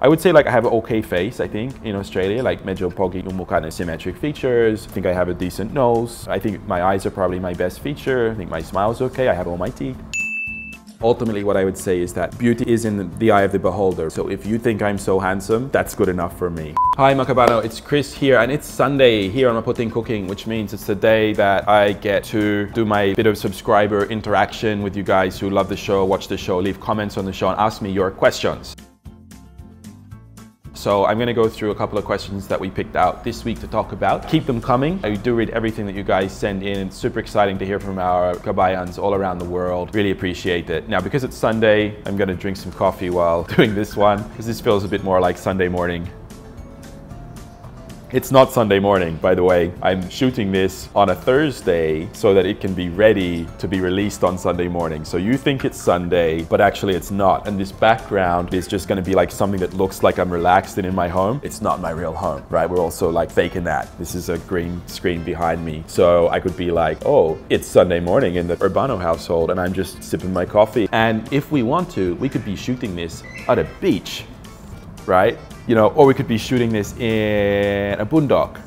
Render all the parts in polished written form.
I would say like I have an okay face, I think, in Australia, like medyo pogi yung mukha na symmetric features. I think I have a decent nose. I think my eyes are probably my best feature. I think my smile's okay. I have all my teeth. Ultimately, what I would say is that beauty is in the eye of the beholder. So if you think I'm so handsome, that's good enough for me. Hi, mga kabano, it's Chris here, and it's Sunday here on Maputing Cooking, which means it's the day that I get to do my bit of subscriber interaction with you guys who love the show, watch the show, leave comments on the show, and ask me your questions. So I'm going to go through a couple of questions that we picked out this week to talk about. Keep them coming. I do read everything that you guys send in. It's super exciting to hear from our kababayans all around the world. Really appreciate it. Now, because it's Sunday, I'm going to drink some coffee while doing this one, because this feels a bit more like Sunday morning. It's not Sunday morning, by the way. I'm shooting this on a Thursday so that it can be ready to be released on Sunday morning. So you think it's Sunday, but actually it's not. And this background is just gonna be like something that looks like I'm relaxed and in my home. It's not my real home, right? We're also like faking that. This is a green screen behind me. So I could be like, oh, it's Sunday morning in the Urbano household and I'm just sipping my coffee. And if we want to, we could be shooting this at a beach, right? You know, or we could be shooting this in a boondock.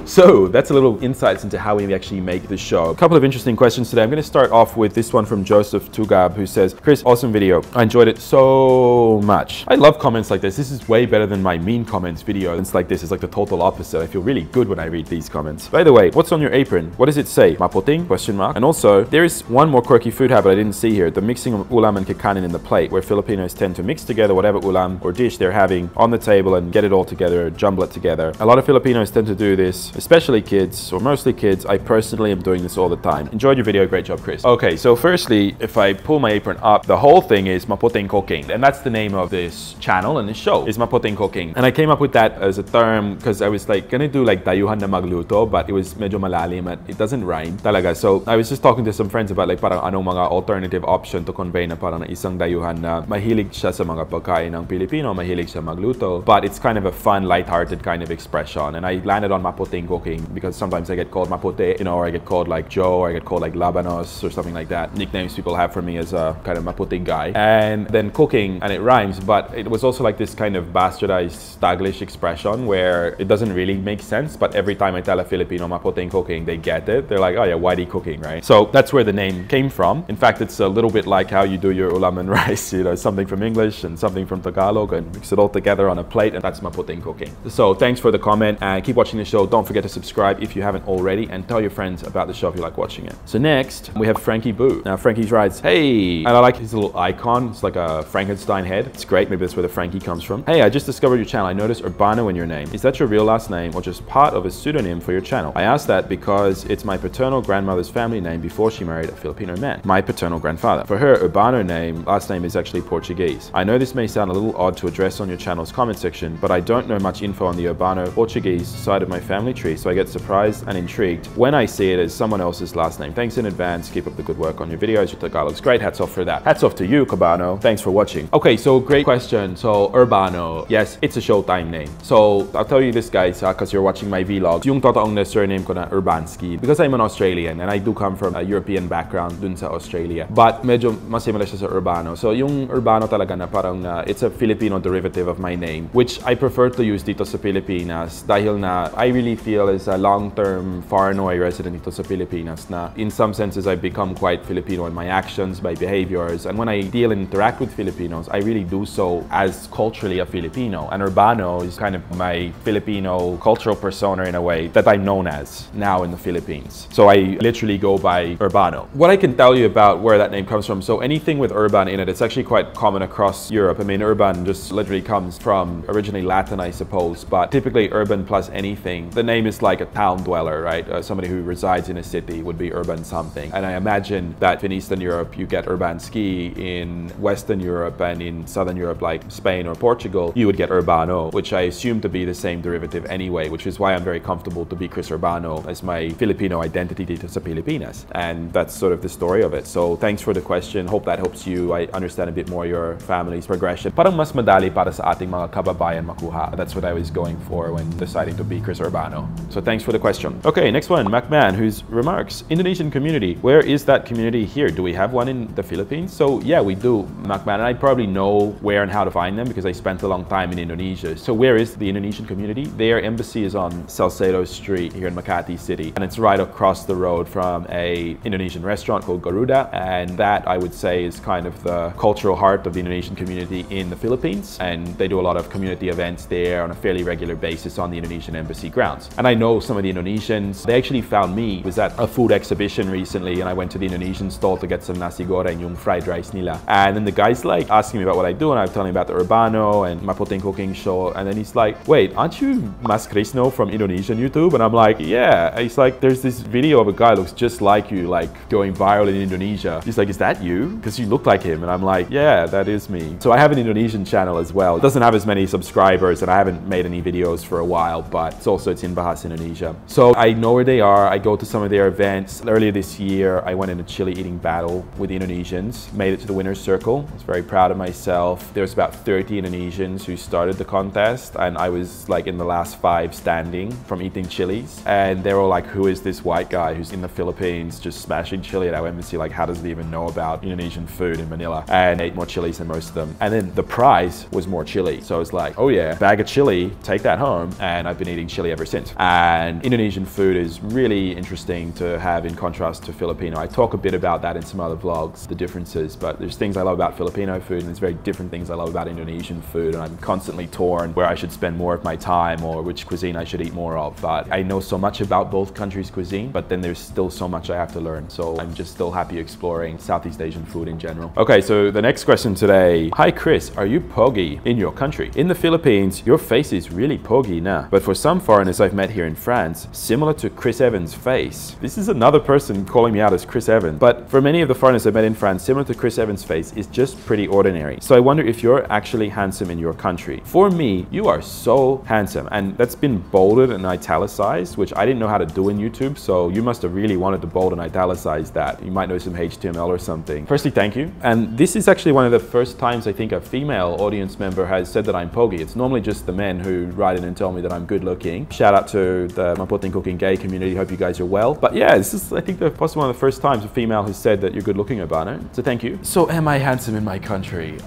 So that's a little insights into how we actually make the show. A couple of interesting questions today. I'm going to start off with this one from Joseph Tugab, who says, Chris, awesome video. I enjoyed it so much. I love comments like this. This is way better than my mean comments video. It's like this. It's like the total opposite. I feel really good when I read these comments. By the way, what's on your apron? What does it say? Maputing? Question mark. And also, there is one more quirky food habit I didn't see here. The mixing of ulam and kakanin in the plate, where Filipinos tend to mix together whatever ulam or dish they're having on the table and get it all together, jumble it together. A lot of Filipinos tend to do this, especially kids, or mostly kids. I personally am doing this all the time. Enjoyed your video. Great job, Chris. Okay, so firstly, if I pull my apron up, the whole thing is Maputing Cooking. And that's the name of this channel and this show is Maputing Cooking. And I came up with that as a term because I was like gonna do like dayuhan na magluto, but it was medyo malalim at it doesn't rhyme talaga. So I was just talking to some friends about like parang anong mga alternative option to convey na parang isang dayuhan na mahilig siya sa mga pagkain ng Pilipino, mahilig siya magluto, but it's kind of a fun, light-hearted kind of expression. And I landed on Maputing Cooking because sometimes I get called Maputi, you know, or I get called like Joe, or I get called like Labanos or something like that. Nicknames people have for me as a kind of Maputing guy. And then cooking, and it rhymes, but it was also like this kind of bastardized Taglish expression where it doesn't really make sense, but every time I tell a Filipino Maputing Cooking, they get it. They're like, oh yeah, Whitey cooking, right? So that's where the name came from. In fact, it's a little bit like how you do your ulam and rice, you know, something from English and something from Tagalog and mix it all together on a plate, and that's Maputing Cooking. So thanks for the comment and keep watching the show. Don't forget to subscribe if you haven't already, and tell your friends about the show if you like watching it. So next, we have Frankie Boo. Now Frankie writes, hey, and I like his little icon. It's like a Frankenstein head. It's great. Maybe that's where the Frankie comes from. Hey, I just discovered your channel. I noticed Urbano in your name. Is that your real last name or just part of a pseudonym for your channel? I asked that because it's my paternal grandmother's family name before she married a Filipino man, my paternal grandfather. For her, Urbano last name is actually Portuguese. I know this may sound a little odd to address on your channel's comment section, but I don't know much info on the Urbano Portuguese side of my family tree, so I get surprised and intrigued when I see it as someone else's last name. Thanks in advance. Keep up the good work on your videos. Your Tagalog's great. Hats off for that. Hats off to you, Kabano. Thanks for watching. Okay, so great question. So Urbano, yes, it's a Showtime name. So I'll tell you this, guys, because you're watching my vlogs. Yung totoong na surname ko na Urbanski, because I'm an Australian and I do come from a European background dun sa Australia. But medyo mas similar siya sa Urbano. So yung Urbano talaga na parang it's a Filipino derivative of my name, which I prefer to use dito sa Pilipinas dahil na I really feel as a long-term foreigner resident dito sa Pilipinas na in some senses I've become quite Filipino in my actions, my behaviors, and when I deal and interact with Filipinos, I really do so as culturally a Filipino. And Urbano is kind of my Filipino cultural persona in a way that I'm known as now in the Philippines. So I literally go by Urbano. What I can tell you about where that name comes from, so anything with urban in it, it's actually quite common across Europe. I mean, urban just literally comes from originally Latin, I suppose, but typically urban plus anything. The name is like a town dweller, right? Somebody who resides in a city would be urban something. And I imagine that in Eastern Europe, you get Urbanski. In Western Europe and in Southern Europe, like Spain or Portugal, you would get Urbano, which I assume to be the same derivative anyway, which is why I'm very comfortable to be Chris Urbano as my Filipino identity dito sa Pilipinas. And that's sort of the story of it. So thanks for the question. Hope that helps you. I understand a bit more your family's progression. Parang mas madali para sa ating mga kababayan makuha. That's what I was going for when deciding to be Chris Urbano. So thanks for the question. Okay, next one, MacMan, whose remarks, Indonesian community, where is that community here? Do we have one in the Philippines? So yeah, we do, MacMan, and I probably know where and how to find them because I spent a long time in Indonesia. So where is the Indonesian community? Their embassy is on Salcedo Street here in Makati City, and it's right across the road from a Indonesian restaurant called Garuda, and that I would say is kind of the cultural heart of the Indonesian community in the Philippines, and they do a lot of community events there on a fairly regular basis on the Indonesian embassy grounds. And I know some of the Indonesians, they actually found me. I was at a food exhibition recently and I went to the Indonesian stall to get some nasi goreng, yung fried rice nila. And then the guy's like asking me about what I do, and I'm telling him about the Urbano and Maputing Cooking show, and then he's like, wait, aren't you Mas Krisno from Indonesian YouTube? And I'm like, yeah. And he's like, there's this video of a guy who looks just like you, like going viral in Indonesia. He's like, is that you? Because you look like him. And I'm like, yeah, that is me. So I have an Indonesian channel as well. It doesn't have as many subscribers and I haven't made any videos for a while, but it's in Bahasa Indonesia. So I know where they are. I go to some of their events. Earlier this year, I went in a chili eating battle with the Indonesians, made it to the winner's circle. I was very proud of myself. There's about 30 Indonesians who started the contest, and I was like in the last 5 standing from eating chilies. And they were all like, who is this white guy who's in the Philippines just smashing chili at our embassy? Like, how does he even know about Indonesian food in Manila? And I ate more chilies than most of them. And then the prize was more chili. So I was like, oh yeah, bag of chili, take that home. And I've been eating chili ever since. And Indonesian food is really interesting to have in contrast to Filipino. I talk a bit about that in some other vlogs, the differences, but there's things I love about Filipino food and there's very different things I love about Indonesian food, and I'm constantly torn where I should spend more of my time or which cuisine I should eat more of. But I know so much about both countries' cuisine, but then there's still so much I have to learn. So I'm just still happy exploring Southeast Asian food in general. Okay, so the next question today. Hi Chris, are you pogi in your country? In the Philippines, your face is really pogi now, but for some foreigners I've met here in France, similar to Chris Evans' face. This is another person calling me out as Chris Evans, but for many of the foreigners I met in France, similar to Chris Evans' face is just pretty ordinary. So I wonder if you're actually handsome in your country. For me, you are so handsome, and that's been bolded and italicized, which I didn't know how to do in YouTube, so you must have really wanted to bold and italicize that. You might know some HTML or something. Firstly, thank you. And this is actually one of the first times I think a female audience member has said that I'm pogi. It's normally just the men who write in and tell me that I'm good looking. Shout out to the Maputing Cooking gay community. Hope you guys are well. But yeah, this is I think possibly one of the first times a female has said that you're good looking, Urbano. So thank you. So am I handsome in my country?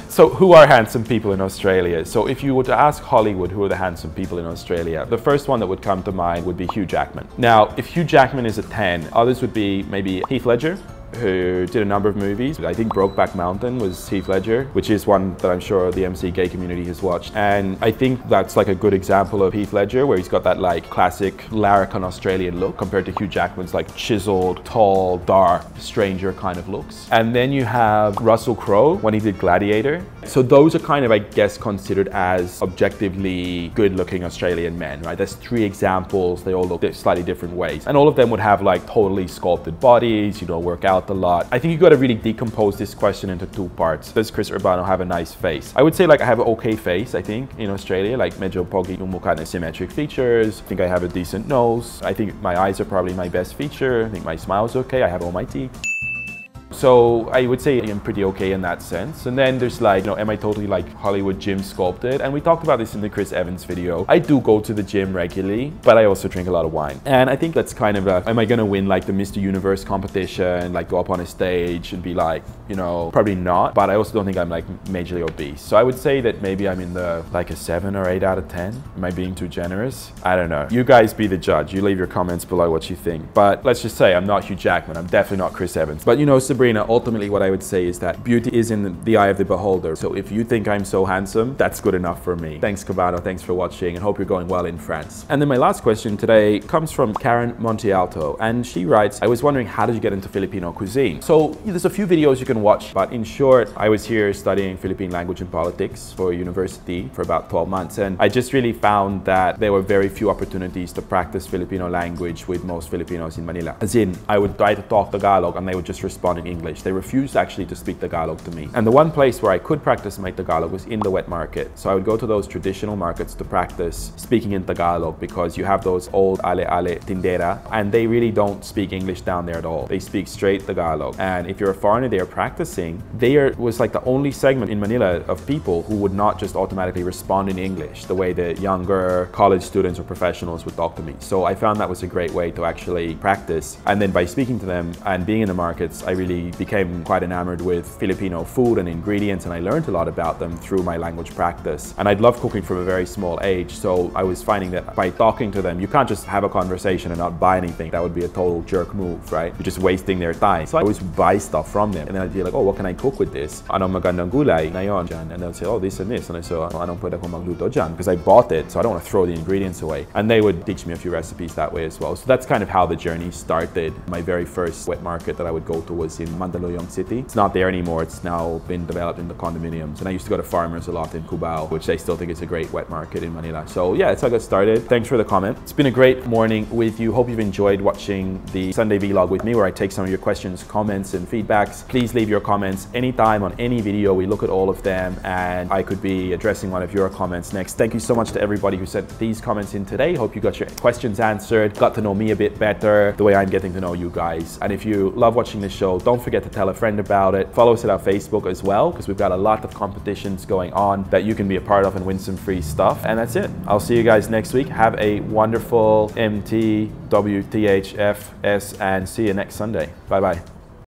So who are handsome people in Australia? So if you were to ask Hollywood who are the handsome people in Australia, the first one that would come to mind would be Hugh Jackman. Now, if Hugh Jackman is a 10, others would be maybe Heath Ledger, who did a number of movies. I think Brokeback Mountain was Heath Ledger, which is one that I'm sure the MC gay community has watched. And I think that's like a good example of Heath Ledger, where he's got that like classic larrikin Australian look compared to Hugh Jackman's like chiseled, tall, dark, stranger kind of looks. And then you have Russell Crowe when he did Gladiator. So those are kind of, I guess, considered as objectively good-looking Australian men, right? There's 3 examples. They all look slightly different ways. And all of them would have like totally sculpted bodies, you know, work out a lot. I think you got to really decompose this question into 2 parts. Does Chris Urbano have a nice face? I would say like I have an okay face, I think, in Australia, like medyo pogi yung mukha na symmetric features. I think I have a decent nose. I think my eyes are probably my best feature. I think my smile's okay. I have all my teeth. So I would say I'm pretty okay in that sense. And then there's like, you know, am I totally like Hollywood gym sculpted? And we talked about this in the Chris Evans video. I do go to the gym regularly, but I also drink a lot of wine. And I think that's kind of am I gonna win like the Mr. Universe competition, like go up on a stage and be like, you know, probably not. But I also don't think I'm like majorly obese. So I would say that maybe I'm in the like a 7 or 8 out of 10. Am I being too generous? I don't know. You guys be the judge. You leave your comments below what you think. But let's just say I'm not Hugh Jackman. I'm definitely not Chris Evans. But you know, Sabrina, ultimately what I would say is that beauty is in the eye of the beholder. So if you think I'm so handsome, that's good enough for me. Thanks, Kabano. Thanks for watching, and hope you're going well in France. And then my last question today comes from Karen Montealto, and she writes, I was wondering, how did you get into Filipino cuisine? So there's a few videos you can watch, but in short, I was here studying Philippine language and politics for university for about 12 months, and I just really found that there were very few opportunities to practice Filipino language with most Filipinos in Manila. As in, I would try to talk Tagalog and they would just respond in English. They refused actually to speak Tagalog to me. And the one place where I could practice my Tagalog was in the wet market. So I would go to those traditional markets to practice speaking in Tagalog, because you have those old ale-ale tindera, and they really don't speak English down there at all. They speak straight Tagalog. And if you're a foreigner there practicing, there was like the only segment in Manila of people who would not just automatically respond in English the way the younger college students or professionals would talk to me. So I found that was a great way to actually practice. And then by speaking to them and being in the markets, I really became quite enamored with Filipino food and ingredients, and I learned a lot about them through my language practice. And I'd loved cooking from a very small age, so I was finding that by talking to them, you can't just have a conversation and not buy anything. That would be a total jerk move, right? You're just wasting their time. So I always buy stuff from them, and then I'd be like, oh, what can I cook with this? Anong magandang gulay ngayon dyan? And they'll say, oh, this and this. And I say, oh, anong pwede kong magluto dyan? Because I bought it, so I don't want to throw the ingredients away. And they would teach me a few recipes that way as well. So that's kind of how the journey started. My very first wet market that I would go to was in Mandaluyong City. It's not there anymore. It's now been developed into condominiums. And I used to go to Farmers a lot in Cubao, which I still think is a great wet market in Manila. So yeah, that's how I got started. Thanks for the comment. It's been a great morning with you. Hope you've enjoyed watching the Sunday vlog with me, where I take some of your questions, comments, and feedbacks. Please leave your comments anytime on any video. We look at all of them, and I could be addressing one of your comments next. Thank you so much to everybody who sent these comments in today. Hope you got your questions answered, got to know me a bit better, the way I'm getting to know you guys. And if you love watching this show, don't forget to tell a friend about it. Follow us at our Facebook as well, because we've got a lot of competitions going on that you can be a part of and win some free stuff. And that's it. I'll see you guys next week. Have a wonderful MT, WTHFS, and see you next Sunday. Bye-bye.